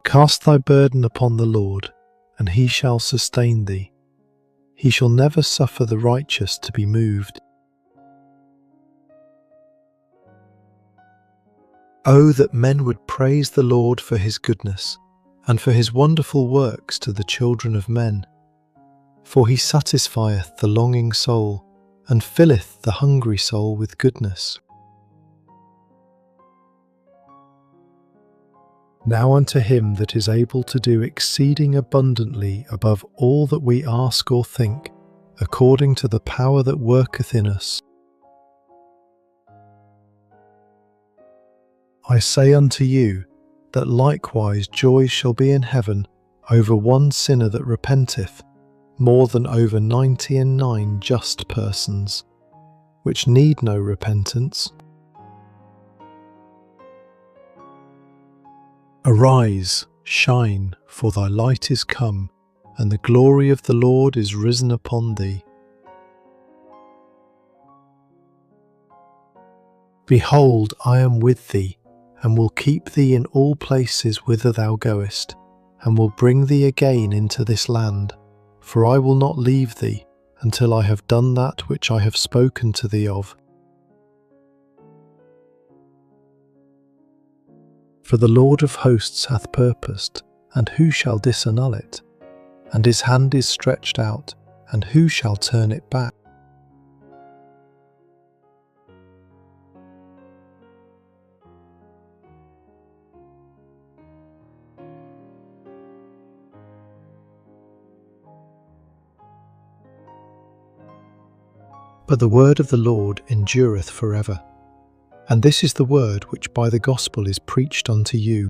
Cast thy burden upon the Lord, and he shall sustain thee. He shall never suffer the righteous to be moved. Oh, that men would praise the Lord for his goodness, and for his wonderful works to the children of men. For he satisfieth the longing soul, and filleth the hungry soul with goodness. Now unto him that is able to do exceeding abundantly above all that we ask or think, according to the power that worketh in us. I say unto you, that likewise joy shall be in heaven over one sinner that repenteth, more than over 99 just persons, which need no repentance. Arise, shine, for thy light is come, and the glory of the Lord is risen upon thee. Behold, I am with thee, and will keep thee in all places whither thou goest, and will bring thee again into this land, for I will not leave thee until I have done that which I have spoken to thee of. For the Lord of hosts hath purposed, and who shall disannul it? And his hand is stretched out, and who shall turn it back? But the word of the Lord endureth forever. And this is the word which by the gospel is preached unto you.